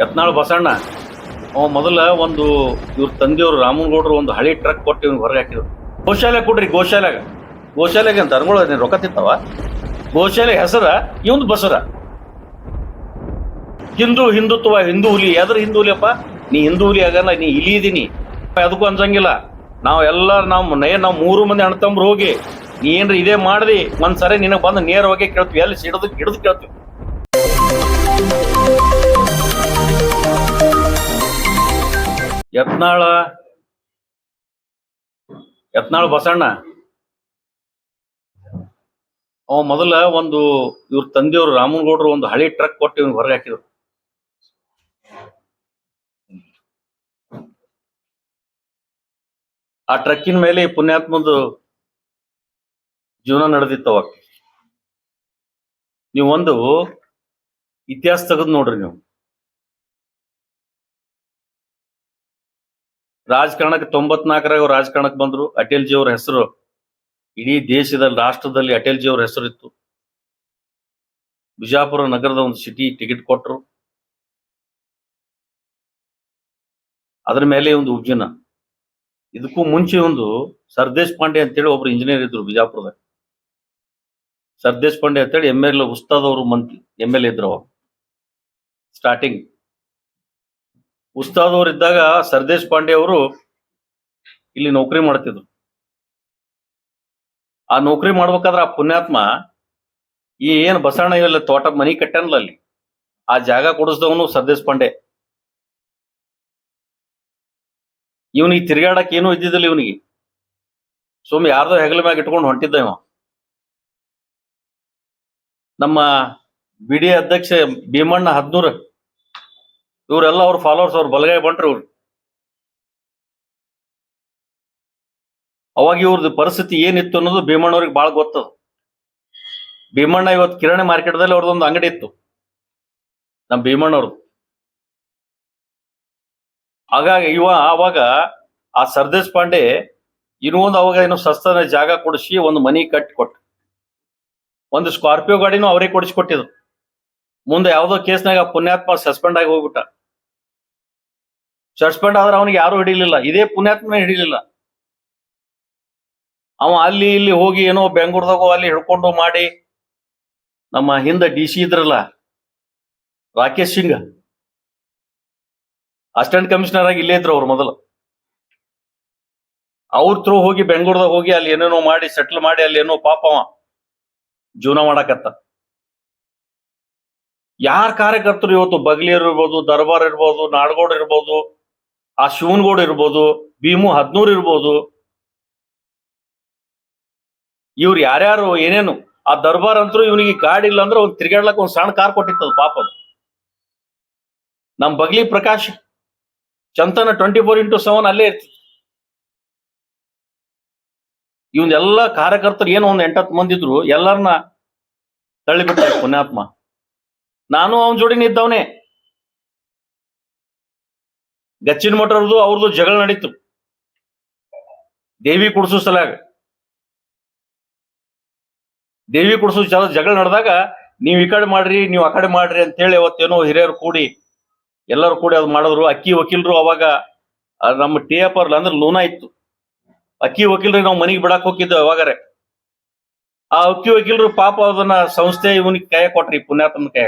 ಯತ್ನಾಳ್ ಬಸಣ್ಣ ಅವ ಮೊದಲ ಒಂದು ಇವ್ರ ತಂದೆಯವರು ರಾಮನಗೌಡರು ಒಂದು ಹಳಿ ಟ್ರಕ್ ಕೊಟ್ಟು ಇವ್ನಿಗೆ ಹೊರಗೆ ಹಾಕಿದ್ರು. ಗೋಶಾಲೆ ಕೊಡ್ರಿ, ಗೋಶಾಲೆಗೆ ಅಂತ ಅನ್ಗಳು ರೊಕ್ಕ ತಿಂತಾವ. ಗೋಶಾಲೆ ಹೆಸರ ಇವಂದು ಬಸರ. ಹಿಂದುತ್ವ, ಹಿಂದೂ ಹುಲಿ. ಯಾವ್ದ್ರ ಹಿಂದೂ ಹುಲಿಯಪ್ಪ? ನೀ ಹಿಂದೂ ಹುಲಿ ಆಗಲ್ಲ, ನೀ ಇಲಿ ಇದೀನಿ. ಅದಕ್ಕೂ ಅನ್ಸಂಗಿಲ್ಲ. ನಾವು 3 ಮಂದಿ ಅಣ್ತಂಬ್ರು ಹೋಗಿ ನೀ ಏನ್ರಿ ಇದೇ ಮಾಡ್ದಿ ಒಂದ್ಸರಿ ನಿನಗೆ ಬಂದು ನೇರವಾಗಿ ಕೇಳ್ತೀವಿ, ಎಲ್ಲಿ ಹಿಡಿದು ಕೇಳ್ತೀವಿ. ಯತ್ನಾಳ್ ಬಸಣ್ಣ ಅವ ಮೊದಲ ಒಂದು ಇವ್ರ ತಂದೆಯವರು ರಾಮನಗೌಡರು ಒಂದು ಹಳಿ ಟ್ರಕ್ ಕೊಟ್ಟು ಇವ್ನಿಗೆ ಹೊರಗೆ ಹಾಕಿದ್ರು. ಆ ಟ್ರಕ್ಕಿನ ಮೇಲೆ ಪುಣ್ಯಾತ್ಮಂದು ಜೀವನ ನಡೆದಿತ್ತವ. ನೀವು ಒಂದು ಇತಿಹಾಸ ತೆಗೆದು ನೋಡ್ರಿ. ನೀವು ರಾಜಕಾರಣಕ್ಕೆ 94ರಾಗ ರಾಜಕಾರಣಕ್ಕೆ ಬಂದ್ರು. ಅಟಲ್ ಜಿ ಅವ್ರ ಹೆಸರು ಇಡೀ ದೇಶದಲ್ಲಿ, ರಾಷ್ಟ್ರದಲ್ಲಿ ಅಟಲ್ ಜಿ ಅವ್ರ ಹೆಸರು ಇತ್ತು. ಬಿಜಾಪುರ ನಗರದ ಒಂದು ಸಿಟಿ ಟಿಕೆಟ್ ಕೊಟ್ಟರು. ಅದ್ರ ಮೇಲೆ ಒಂದು ಉಜ್ಜನ. ಇದಕ್ಕೂ ಮುಂಚೆ ಒಂದು ಸರ್ದೇಶ್ ಪಾಂಡೆ ಅಂತೇಳಿ ಒಬ್ರು ಇಂಜಿನಿಯರ್ ಇದ್ರು ಬಿಜಾಪುರದಾಗ. ಸರ್ದೇಶ್ ಪಾಂಡೆ ಅಂತೇಳಿ MLA ಉಸ್ತಾದ್ ಅವರು ಮಂತ್ರಿ MLA ಇದ್ರು. ಅವಾಗ ಸ್ಟಾರ್ಟಿಂಗ್ ಉಸ್ತಾದ್ ಅವ್ರು ಇದ್ದಾಗ ಸರ್ದೇಶ್ ಪಾಂಡೆ ಅವರು ಇಲ್ಲಿ ನೌಕರಿ ಮಾಡ್ತಿದ್ರು. ಆ ನೌಕರಿ ಮಾಡ್ಬೇಕಾದ್ರೆ ಆ ಪುಣ್ಯಾತ್ಮ ಏನ್ ಬಸಣ್ಣ ಇಲ್ಲ ತೋಟ ಮನಿ ಕಟ್ಟನಲ್ಲ, ಅಲ್ಲಿ ಆ ಜಾಗ ಕೊಡಿಸ್ದವನು ಸರ್ದೇಶ್ ಪಾಂಡೆ. ಇವನಿಗೆ ತಿರ್ಗಾಡಕ್ ಏನೂ ಇದ್ದಿದ್ದಿಲ್ಲ. ಇವನಿಗೆ ಸುಮ್ಮನೆ ಯಾರ್ದೋ ಹೆಗಲ ಮ್ಯಾಗ ಇಟ್ಕೊಂಡು ಹೊಂಟಿದ್ದ ಇವ. ನಮ್ಮ BD ಅಧ್ಯಕ್ಷ ಭೀಮಣ್ಣ 14 ಇವರೆಲ್ಲ ಅವ್ರ ಫಾಲೋವರ್ಸ್, ಅವ್ರ ಬಲಗೈ ಬಂಟ್ರು ಇವ್ರು. ಅವಾಗ ಇವ್ರದ್ದು ಪರಿಸ್ಥಿತಿ ಏನಿತ್ತು ಅನ್ನೋದು ಭೀಮಣ್ಣವ್ರಿಗೆ ಬಹಳ ಗೊತ್ತದ. ಭೀಮಣ್ಣ ಇವತ್ತು ಕಿರಾಣಿ ಮಾರ್ಕೆಟ್ದಲ್ಲಿ ಅವ್ರದ್ದೊಂದು ಅಂಗಡಿ ಇತ್ತು, ನಮ್ಮ ಭೀಮಣ್ಣವ್ರದ್ದು. ಹಾಗಾಗಿ ಅವಾಗ ಆ ಸರ್ದೇಶ್ ಪಾಂಡೆ ಅವಾಗ ಸಸ್ತನ ಜಾಗ ಕೊಡಿಸಿ ಒಂದು ಮನಿ ಕಟ್ಟಿ ಕೊಟ್ಟು, ಒಂದು ಸ್ಕಾರ್ಪಿಯೋ ಗಾಡಿನೂ ಅವರೇ ಕೊಡಿಸ್ಕೊಟ್ಟಿದ್ರು. ಮುಂದೆ ಯಾವ್ದೋ ಕೇಸ್ನಾಗ ಪುಣ್ಯಾತ್ಮ ಸಸ್ಪೆಂಡ್ ಆಗಿ ಹೋಗ್ಬಿಟ್ಟ. ಸಸ್ಪೆಂಡ್ ಆದ್ರೆ ಅವನಿಗೆ ಯಾರು ಹಿಡಿಲಿಲ್ಲ, ಇದೇ ಪುಣ್ಯಾತ್ಮನೇ ಹಿಡಿಲಿಲ್ಲ. ಅವ ಅಲ್ಲಿ ಇಲ್ಲಿ ಹೋಗಿ ಏನೋ ಬೆಂಗಳೂರದಾಗೋ ಅಲ್ಲಿ ಹಿಡ್ಕೊಂಡು ಮಾಡಿ, ನಮ್ಮ ಹಿಂದೆ DC ಇದ್ರಲ್ಲ ರಾಕೇಶ್ ಸಿಂಗ್, ಅಸಿಸ್ಟೆಂಟ್ ಕಮಿಷನರ್ ಆಗಿ ಇಲ್ಲೇ ಇದ್ರು ಅವ್ರು ಮೊದಲು. ಅವ್ರ ಥ್ರೂ ಹೋಗಿ ಬೆಂಗಳೂರದಾಗ ಹೋಗಿ ಅಲ್ಲಿ ಏನೇನೋ ಮಾಡಿ ಸೆಟ್ಲ್ ಮಾಡಿ ಅಲ್ಲಿ ಏನೋ ಪಾಪ ಅವ ಜೀವನ ಮಾಡಕತ್ತ. ಯಾರ ಕಾರ್ಯಕರ್ತರು ಇವತ್ತು ಬಗ್ಲಿಯರ್ ಇರ್ಬೋದು, ದರ್ಬಾರ್ ಇರ್ಬೋದು, ನಾಡಗೌಡ ಇರ್ಬೋದು, ಆ ಶಿವನಗೌಡ ಇರ್ಬೋದು, ಭೀಮು 14 ಇರ್ಬೋದು, ಇವ್ರು ಯಾರ್ಯಾರು ಏನೇನು. ಆ ದರ್ಬಾರ್ ಅಂತೂ ಇವನಿಗೆ ಗಾಡಿ ಇಲ್ಲ ಅಂದ್ರೆ ಒಂದು ತಿರ್ಗಾಡ್ಲಕ್ಕ ಒಂದು ಸಣ್ಣ ಕಾರ್ ಕೊಟ್ಟಿತ್ತದ ಪಾಪ. ನಮ್ ಬಗ್ಲಿ ಪ್ರಕಾಶ್ ಚಂತನ 24x7 ಅಲ್ಲೇ ಇರ್ತಿತ್ತು. ಇವನ್ನೆಲ್ಲ ಕಾರ್ಯಕರ್ತರು ಏನೋ ಒಂದು 8-10 ಮಂದಿ ಇದ್ರು, ಎಲ್ಲರನ್ನ ತಳ್ಳಿಬಿಟ್ಟ ಪುಣ್ಯಾತ್ಮ. ನಾನು ಅವನ ಜೋಡಿನ ಇದ್ದವನೇ. ಗಚ್ಚಿನ ಮಠರದು ಅವ್ರದ್ದು ಜಗಳ ನಡೀತು ದೇವಿ ಕುಡ್ಸೋ ಸಲಾಗ. ದೇವಿ ಕುಡ್ಸೋ ಜಗಳ ನಡೆದಾಗ ನೀವ್ ಈ ಕಡೆ ಮಾಡ್ರಿ, ನೀವು ಆ ಕಡೆ ಮಾಡ್ರಿ ಅಂತ ಹೇಳಿ ಅವತ್ತೇನೋ ಹಿರಿಯರು ಕೂಡಿ ಎಲ್ಲರೂ ಕೂಡಿ ಅದು ಮಾಡಿದ್ರು. ಅಕ್ಕಿ ವಕೀಲರು ಅವಾಗ ನಮ್ಮ TF ಅಂದ್ರೆ ಲೂನಾ ಇತ್ತು. ಅಕ್ಕಿ ವಕೀಲರಿಗೆ ನಾವು ಮನೆಗೆ ಬಿಡಾಕ್ ಹೋಗಿದ್ದೇವೆ ಯಾವಾಗಾರೆ. ಆ ಅಕ್ಕಿ ವಕೀಲರು ಪಾಪ ಅದನ್ನ ಸಂಸ್ಥೆ ಇವನಿಗೆ ಕೈ ಕೊಟ್ರಿ, ಪುಣ್ಯಾತ್ಮನ ಕೈ.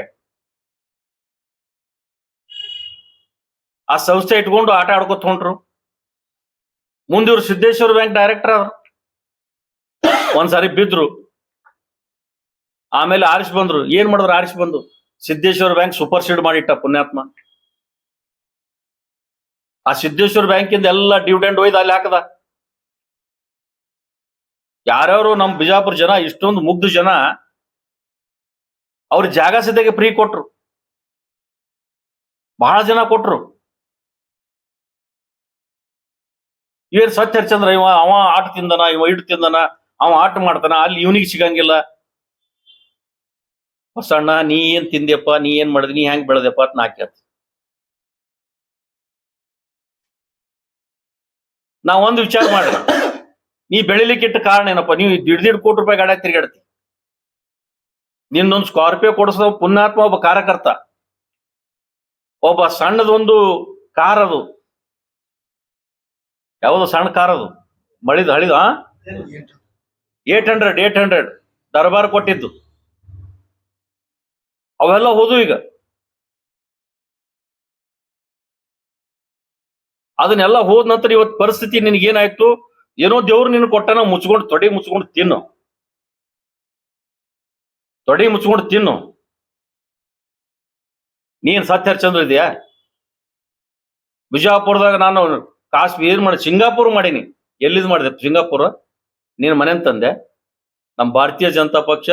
ಆ ಸಂಸ್ಥೆ ಇಟ್ಕೊಂಡು ಆಟ ಆಡ್ಕೊತ ಹೊಂಟ್ರು. ಮುಂದೆ ಇವ್ರು ಸಿದ್ದೇಶ್ವರ ಬ್ಯಾಂಕ್ ಡೈರೆಕ್ಟರ್ ಆದ್ರು. ಒಂದ್ಸಾರಿ ಬಿದ್ರು, ಆಮೇಲೆ ಆರಿಸಿ ಬಂದ್ರು. ಏನ್ ಮಾಡಿದ್ರು? ಆರಿಸಿ ಬಂದು ಸಿದ್ದೇಶ್ವರ ಬ್ಯಾಂಕ್ ಸೂಪರ್ ಸೀಡ್ ಮಾಡಿಟ್ಟ ಪುಣ್ಯಾತ್ಮ. ಆ ಸಿದ್ದೇಶ್ವರ ಬ್ಯಾಂಕಿಂದ ಎಲ್ಲ ಡಿವಿಡೆಂಡ್ ಒಯ್ದು ಅಲ್ಲಿ ಹಾಕದ. ಯಾರ್ಯಾರು ನಮ್ ಬಿಜಾಪುರ ಜನ, ಇಷ್ಟೊಂದು ಮುಗ್ಧ ಜನ, ಅವ್ರ ಜಾಗ ಸಿದ್ಧಾಗೆ ಫ್ರೀ ಕೊಟ್ರು. ಬಹಳ ಜನ ಕೊಟ್ರು. ಏನ್ ಸತ್ಯ ಹರಿಚಂದ್ರ ಅವ ಆಟ ತಿಂದನ, ಇವ ಇಟ್ಟು ತಿಂದನ, ಅವ ಆಟ ಮಾಡ್ತಾನ, ಅಲ್ಲಿ ಇವನಿಗೆ ಸಿಗಂಗಿಲ್ಲ. ಬಸಣ್ಣ ನೀ ಏನ್ ತಿಂದ್ಯಪ್ಪ, ನೀ ಏನ್ ಮಾಡಿದ್ರಿ, ನೀ ಹೆಂಗ್ ಬೆಳೆದಪ್ಪ ಅಂತ ನಾ ಕೇಳ್ತ. ನಾವ್ ಒಂದು ವಿಚಾರ ಮಾಡ್ರಿ, ನೀ ಬೆಳಿಲಿಕ್ಕಿಟ್ಟ ಕಾರಣ ಏನಪ್ಪ? ನೀವು 1.5 ಕೋಟಿ ರೂಪಾಯಿ ಗಾಡಿಯಾಗ ತಿರ್ಗಾಡ್ತಿ. ನಿನ್ನೊಂದು ಸ್ಕಾರ್ಪಿಯೋ ಕೊಡಿಸಿದ ಪುಣ್ಯಾತ್ಮ ಒಬ್ಬ ಕಾರ್ಯಕರ್ತ. ಒಬ್ಬ ಸಣ್ಣದೊಂದು ಕಾರ್ ಅದು, ಯಾವುದು ಸಣ್ಣ ಕಾರ್ ಅದು, ಮಳಿದ ಹಳಿದ 800 ದರ್ಬಾರ್ ಕೊಟ್ಟಿದ್ದು, ಅವೆಲ್ಲ ಹೋದು ಈಗ. ಅದನ್ನೆಲ್ಲ ಹೋದ ನಂತರ ಇವತ್ತು ಪರಿಸ್ಥಿತಿ ನಿನಗೇನಾಯ್ತು? ಏನೋ ದೇವ್ರು ನಿನ್ ಕೊಟ್ಟನ, ಮುಚ್ಕೊಂಡು ತೊಡೆ ಮುಚ್ಕೊಂಡು ತಿನ್ನು, ತೊಡೆ ಮುಚ್ಕೊಂಡು ತಿನ್ನು. ನೀನ್ ಸತ್ಯ ಹರಿಚಂದ್ರ ಇದೆಯಾ? ಬಿಜಾಪುರದಾಗ ನಾನು ಏನ್ ಮಾಡಿ ಸಿಂಗಾಪುರ್ ಮಾಡೀನಿ. ಎಲ್ಲಿದ್ ಮಾಡಿದೆ ಸಿಂಗಾಪುರ? ನೀನ್ ಮನೆನ್ ತಂದೆ. ನಮ್ಮ ಭಾರತೀಯ ಜನತಾ ಪಕ್ಷ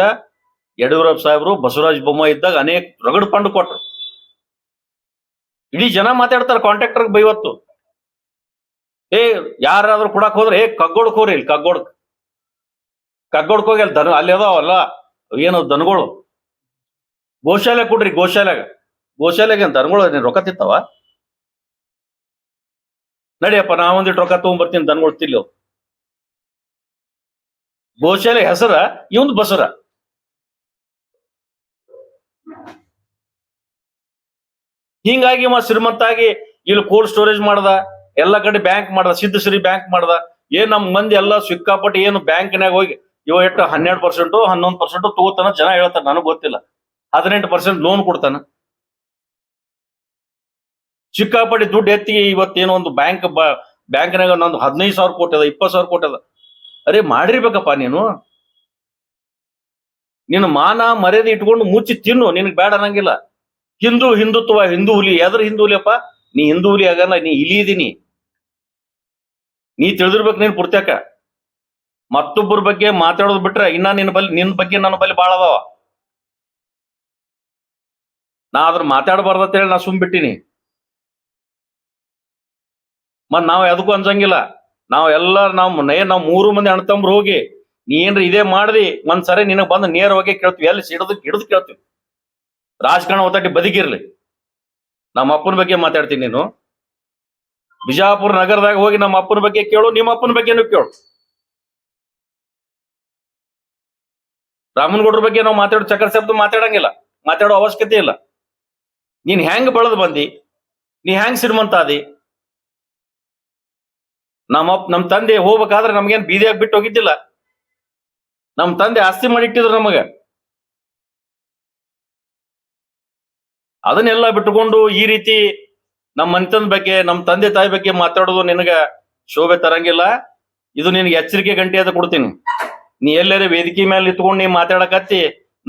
ಯಡಿಯೂರಪ್ಪ ಸಾಹೇಬರು ಬಸವರಾಜ ಬೊಮ್ಮಾಯಿ ಇದ್ದಾಗ ಅನೇಕ ರಗಡ್ ಫಂಡ್ ಕೊಟ್ರು. ಇಡೀ ಜನ ಮಾತಾಡ್ತಾರೆ ಕಾಂಟ್ರಾಕ್ಟರ್ ಬೈವತ್ತು. ಯಾರಾದ್ರೂ ಕೊಡಕ್ ಹೋದ್ರೆ ಕಗ್ಗೋಡ್ಕ್ ಹೋಗ್ರಿ, ಇಲ್ಲಿ ಕಗ್ಗೋಡ್ಕ್ ಹೋಗಿ ಅಲ್ಲಿ ಅಲ್ಲಿ ಅದಾವಲ್ಲ ಏನು ದನಗಳು, ಗೋಶಾಲೆ ಕೊಡ್ರಿ, ಗೋಶಾಲೆಗೆ ದನಗಳು ರೊಕ್ಕ ತಿಂತಾವ? ನಡಿಯಪ್ಪ ನಾವೊಂದಿಟ್ಟು ರೊಕ್ಕ ತಗೊಂಡ್ಬರ್ತೀನಿ, ದನಗಳು ತಿಲ್ಲಿ. ಗೋಶಾಲೆ ಹೆಸರ ಇವಂದು ಬಸರ. ಹಿಂಗಾಗಿ ಶ್ರೀಮಂತಾಗಿ ಇಲ್ಲಿ ಕೋಲ್ಡ್ ಸ್ಟೋರೇಜ್ ಮಾಡ್ದ, ಎಲ್ಲಾ ಕಡೆ ಬ್ಯಾಂಕ್ ಮಾಡ್ದ, ಸಿದ್ಧಶ್ರೀ ಬ್ಯಾಂಕ್ ಮಾಡ್ದ. ನಮ್ ಮಂದಿ ಎಲ್ಲ ಸಿಕ್ಕಾಪಟ್ಟಿ ಏನು ಬ್ಯಾಂಕ್ನಾಗ ಹೋಗಿ ಇವ ಎಷ್ಟು 12% 11% ತಗೋತಾನ ಜನ ಹೇಳ್ತಾರ, ನನಗ್ ಗೊತ್ತಿಲ್ಲ. 18% ಲೋನ್ ಕೊಡ್ತಾನ. ಸಿಕ್ಕಾಪಟ್ಟಿ ದುಡ್ಡು ಎತ್ತಿ ಇವತ್ತೇನೋ ಒಂದು ಬ್ಯಾಂಕ್ನಾಗ ನಂದು 15,000 ಕೋಟಿ ಅದ, 20,000 ಕೋಟಿ ಅದ. ಅರೆ ಮಾಡಿರ್ಬೇಕಪ್ಪ ನೀನು. ನಿನ್ನ ಮಾನ ಮರ್ಯಾದೆ ಇಟ್ಕೊಂಡು ಮುಚ್ಚಿ ತಿನ್ನು, ನಿನಗ್ ಬೇಡ ಅನ್ನಂಗಿಲ್ಲ. ಹಿಂದುತ್ವ, ಹಿಂದೂ ಹುಲಿ. ಯಾವ್ದ್ರ ಹಿಂದೂ ಹುಲಿಯಪ್ಪ? ನೀ ಹಿಂದೂ ಹುಲಿ ಆಗಲ್ಲ, ನೀ ಇಲಿ ಇದೀನಿ. ನೀ ತಿಳಿದಿರ್ಬೇಕು ನೀನ್ ಪುರ್ತಕ. ಮತ್ತೊಬ್ಬರ ಬಗ್ಗೆ ಮಾತಾಡೋದು ಬಿಟ್ರೆ ಇನ್ನ ನಿನ್ ಬಗ್ಗೆ ನನ್ನ ಬಲ್ಲಿ ಬಾಳ ಅದಾವ. ನಾ ಅದ್ರ ಮಾತಾಡಬಾರ್ದ ಹೇಳಿ ನಾ ಸುಮ್ಬಿಟ್ಟಿನಿ. ಮತ್ ನಾವ್ ಎದಕ್ಕೂ ಅನ್ಸಂಗಿಲ್ಲ. ನಾವ್ 3 ಮಂದಿ ಅಣ್ತಂಬ್ರು ಹೋಗಿ ನೀ ಏನ್ರ ಇದೇ ಮಾಡ್ದಿ ಒಂದ್ಸರಿ ನಿನಗ್ ಬಂದು ನೇರವಾಗಿ ಕೇಳ್ತೀವಿ, ಎಲ್ಲಿ ಹಿಡಿದು ಕೇಳ್ತೀವಿ. ರಾಜಕಾರಣ ಒತ್ತಟ್ಟಿ ಬದುಕಿರ್ಲಿ. ನಮ್ಮ ಅಪ್ಪನ ಬಗ್ಗೆ ಮಾತಾಡ್ತೀನಿ ನೀನು. ಬಿಜಾಪುರ ನಗರದಾಗ ಹೋಗಿ ನಮ್ಮ ಅಪ್ಪನ ಬಗ್ಗೆ ಕೇಳು, ನಿಮ್ಮ ಅಪ್ಪನ ಬಗ್ಗೆನೂ ಕೇಳು. ರಾಮನಗೌಡ್ರ ಬಗ್ಗೆ ನಾವು ಮಾತಾಡೋ ಚಕ್ರ ಶಬ್ದ ಮಾತಾಡಂಗಿಲ್ಲ, ಮಾತಾಡೋ ಅವಶ್ಯಕತೆ ಇಲ್ಲ. ನೀನ್ ಹೆಂಗ್ ಬೆಳೆದು ಬಂದಿ, ನೀ ಹೆಂಗ್ ಶ್ರೀಮಂತ ಆದಿ? ನಮ್ ತಂದೆ ಹೋಗ್ಬೇಕಾದ್ರೆ ನಮ್ಗೇನ್ ಬೀದಿಯಾಗಿ ಬಿಟ್ಟು ಹೋಗಿದ್ದಿಲ್ಲ. ನಮ್ ತಂದೆ ಆಸ್ತಿ ಮಾಡಿಟ್ಟಿದ್ರು ನಮಗ. ಅದನ್ನೆಲ್ಲ ಬಿಟ್ಟುಕೊಂಡು ಈ ರೀತಿ ನಮ್ಮ ಮನೆತನದ ಬಗ್ಗೆ, ನಮ್ಮ ತಂದೆ ತಾಯಿ ಬಗ್ಗೆ ಮಾತಾಡೋದು ನಿನಗ ಶೋಭೆ ತರಂಗಿಲ್ಲ. ಇದು ನಿನಗೆ ಎಚ್ಚರಿಕೆ ಗಂಟೆ ಅಂತ ಕೊಡ್ತೀನಿ. ನೀ ಎಲ್ಲಾರ ವೇದಿಕೆ ಮೇಲೆ ಇತ್ಕೊಂಡು ನೀ ಮಾತಾಡಕತ್ತಿ,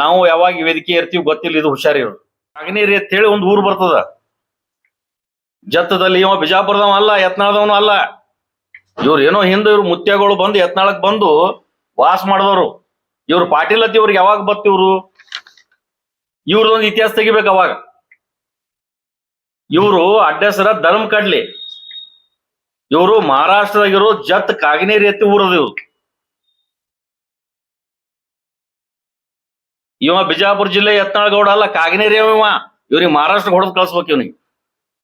ನಾವು ಯಾವಾಗ ವೇದಿಕೆ ಇರ್ತೀವಿ ಗೊತ್ತಿಲ್ಲ. ಇದು ಹುಷಾರಿರು. ಅಗ್ನೇರಿ ಅಂತ ಹೇಳಿ ಒಂದು ಊರು ಬರ್ತದ ಜತ್ತದಲ್ಲಿ. ಇವ ಬಿಜಾಪುರದವ ಅಲ್ಲ, ಯತ್ನಾಳದವನು ಅಲ್ಲ. ಇವ್ರು ಏನೋ ಹಿಂದೆ ಇವ್ರು ಮುತ್ಯಗಳು ಬಂದು ಯತ್ನಾಳಕ್ ಬಂದು ವಾಸ ಮಾಡಿದವರು. ಇವ್ರು ಪಾಟೀಲ್ ಅತ್ತಿ ಇವ್ರಿಗೆ ಯಾವಾಗ ಬತ್ತಿವ್ರು? ಇವ್ರದೊಂದು ಇತಿಹಾಸ ತೆಗಿಬೇಕು ಅವಾಗ. ಇವರು ಅಡ್ಡೆಸರ ಧರ್ಮ ಕಡ್ಲಿ. ಇವರು ಮಹಾರಾಷ್ಟ್ರದಾಗಿರೋ ಜತ್ ಕಾಗನೇರಿ ಎತ್ತಿ ಊರದ ಇವ್ರು. ಇವ ಬಿಜಾಪುರ ಜಿಲ್ಲೆ ಯತ್ನಾಳ್ ಗೌಡ ಅಲ್ಲ, ಕಾಗನೇರಿ ಅವ. ಇವ್ರಿಗೆ ಮಹಾರಾಷ್ಟ್ರ ಹೊಡೆದ್ ಕಳ್ಸ್ಬೇಕು ಇವ್ನಿಗೆ.